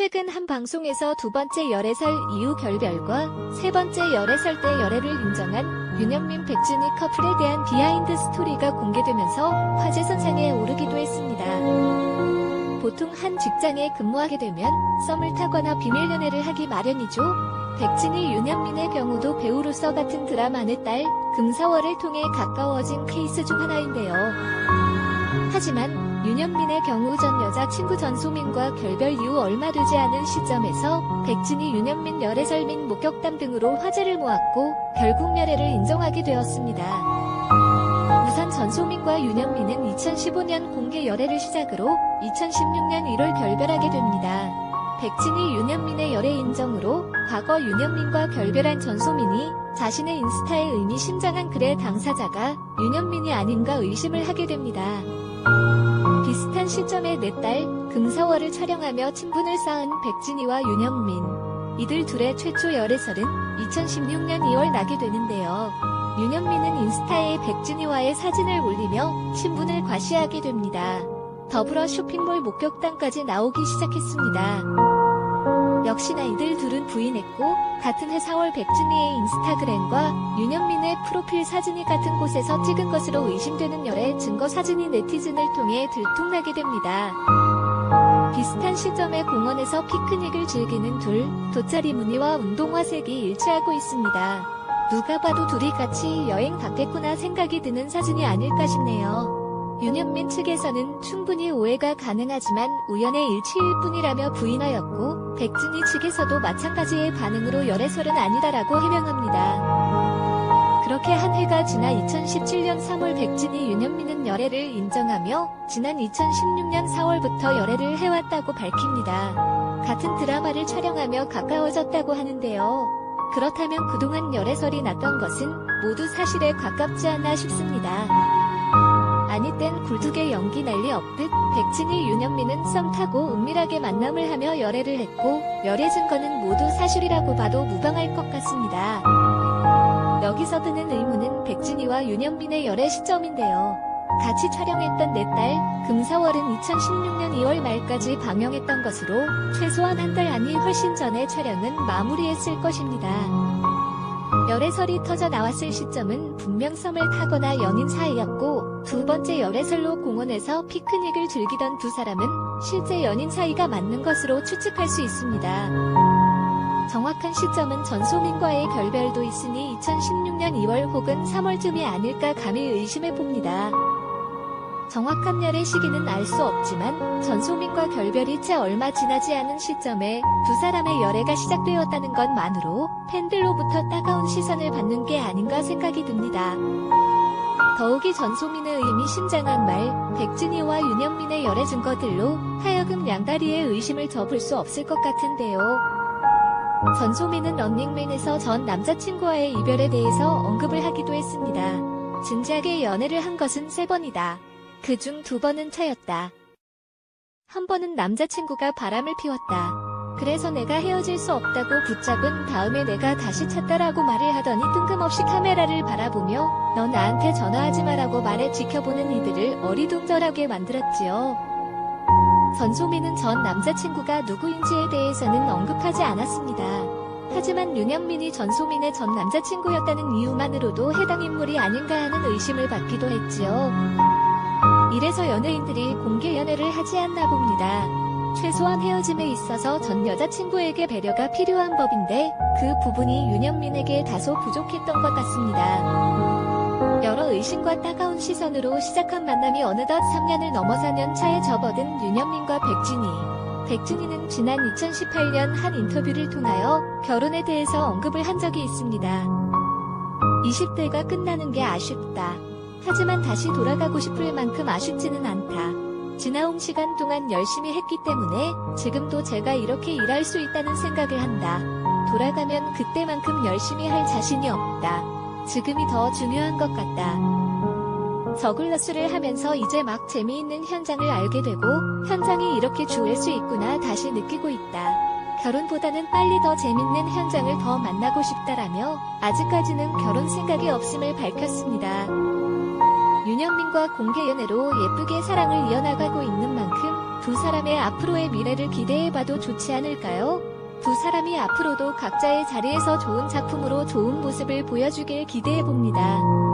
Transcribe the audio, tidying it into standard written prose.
최근 한 방송에서 두 번째 열애설 이후 결별과 세 번째 열애설 때 열애를 인정한 윤현민 백진희 커플에 대한 비하인드 스토리가 공개되면서 화제선상에 오르기도 했습니다. 보통 한 직장에 근무하게 되면 썸을 타거나 비밀 연애를 하기 마련이죠. 백진희 윤현민의 경우도 배우로서 같은 드라마의 딸 금사월을 통해 가까워진 케이스 중 하나인데요. 하지만 윤현민의 경우 전 여자친구 전소민과 결별 이후 얼마 되지 않은 시점에서 백진희 윤현민 열애설 및 목격담 등으로 화제를 모았고 결국 열애를 인정하게 되었습니다. 우선 전소민과 윤현민은 2015년 공개 열애를 시작으로 2016년 1월 결별하게 됩니다. 백진희 윤현민의 열애 인정으로 과거 윤현민과 결별한 전소민이 자신의 인스타에 의미심장한 글의 당사자가 윤현민이 아닌가 의심을 하게 됩니다. 비슷한 시점에 내 딸 금사월을 촬영하며 친분을 쌓은 백진희와 윤현민. 이들 둘의 최초 열애설은 2016년 2월 나게 되는데요. 윤현민은 인스타에 백진희와의 사진을 올리며 친분을 과시하게 됩니다. 더불어 쇼핑몰 목격담까지 나오기 시작했습니다. 역시나 이들 둘은 부인했고 같은 해 4월 백진희의 인스타그램과 윤현민의 프로필 사진이 같은 곳에서 찍은 것으로 의심되는 열애 증거 사진이 네티즌을 통해 들통나게 됩니다. 비슷한 시점에 공원에서 피크닉을 즐기는 둘, 돗자리 무늬와 운동화색이 일치하고 있습니다. 누가 봐도 둘이 같이 여행 갔겠구나 생각이 드는 사진이 아닐까 싶네요. 윤현민 측에서는 충분히 오해가 가능하지만 우연의 일치일 뿐이라며 부인하였고 백진희 측에서도 마찬가지의 반응으로 열애설은 아니다라고 해명합니다. 그렇게 한 해가 지나 2017년 3월 백진희 윤현민은 열애를 인정하며 지난 2016년 4월부터 열애를 해왔다고 밝힙니다. 같은 드라마를 촬영하며 가까워졌다고 하는데요. 그렇다면 그동안 열애설이 났던 것은 모두 사실에 가깝지 않나 싶습니다. 아니 땐 굴뚝에 연기 난리 없듯 백진희 윤현민은 썸 타고 은밀하게 만남을 하며 열애를 했고 열애 증거는 모두 사실이라고 봐도 무방할 것 같습니다. 여기서 드는 의문은 백진희와 윤현민의 열애 시점인데요. 같이 촬영했던 내 딸 금사월은 2016년 2월 말까지 방영했던 것으로 최소한 한 달 아니 훨씬 전에 촬영은 마무리했을 것입니다. 열애설이 터져 나왔을 시점은 분명 썸을 타거나 연인 사이였고 두 번째 열애설로 공원에서 피크닉을 즐기던 두 사람은 실제 연인 사이가 맞는 것으로 추측할 수 있습니다. 정확한 시점은 전소민과의 결별도 있으니 2016년 2월 혹은 3월쯤이 아닐까 감히 의심해봅니다. 정확한 열애 시기는 알 수 없지만 전소민과 결별이 채 얼마 지나지 않은 시점에 두 사람의 열애가 시작되었다는 것만으로 팬들로부터 따가운 시선을 받는 게 아닌가 생각이 듭니다. 더욱이 전소민의 의미심장한 말, 백진희와 윤현민의 열애 증거들로 하여금 양다리의 의심을 접을 수 없을 것 같은데요. 전소민은 런닝맨에서 전 남자친구와의 이별에 대해서 언급을 하기도 했습니다. 진지하게 연애를 한 것은 3번이다. 그중 2번은 차였다. 한 번은 남자친구가 바람을 피웠다. 그래서 내가 헤어질 수 없다고 붙잡은 다음에 내가 다시 찾다라고 말을 하더니 뜬금없이 카메라를 바라보며 너 나한테 전화하지 마라고 말해 지켜보는 이들을 어리둥절하게 만들었지요. 전소민은 전 남자친구가 누구인지에 대해서는 언급하지 않았습니다. 하지만 윤현민이 전소민의 전 남자친구였다는 이유만으로도 해당 인물이 아닌가 하는 의심을 받기도 했지요. 이래서 연예인들이 공개 연애를 하지 않나 봅니다. 최소한 헤어짐에 있어서 전 여자친구에게 배려가 필요한 법인데 그 부분이 윤현민에게 다소 부족했던 것 같습니다. 여러 의심과 따가운 시선으로 시작한 만남이 어느덧 3년을 넘어 4년 차에 접어든 윤현민과 백진희. 백진희는 지난 2018년 한 인터뷰를 통하여 결혼에 대해서 언급을 한 적이 있습니다. 20대가 끝나는 게 아쉽다. 하지만 다시 돌아가고 싶을 만큼 아쉽지는 않다. 지나온 시간 동안 열심히 했기 때문에 지금도 제가 이렇게 일할 수 있다는 생각을 한다. 돌아가면 그때만큼 열심히 할 자신이 없다. 지금이 더 중요한 것 같다. 저글러스를 하면서 이제 막 재미있는 현장을 알게 되고 현장이 이렇게 좋을 수 있구나 다시 느끼고 있다. 결혼보다는 빨리 더 재밌는 현장을 더 만나고 싶다라며 아직까지는 결혼 생각이 없음을 밝혔습니다. 윤현민과 공개 연애로 예쁘게 사랑을 이어나가고 있는 만큼 두 두 사람의 앞으로의 미래를 기대해봐도 좋지 않을까요? 두 사람이 앞으로도 각자의 자리에서 좋은 작품으로 좋은 모습을 보여주길 기대해봅니다.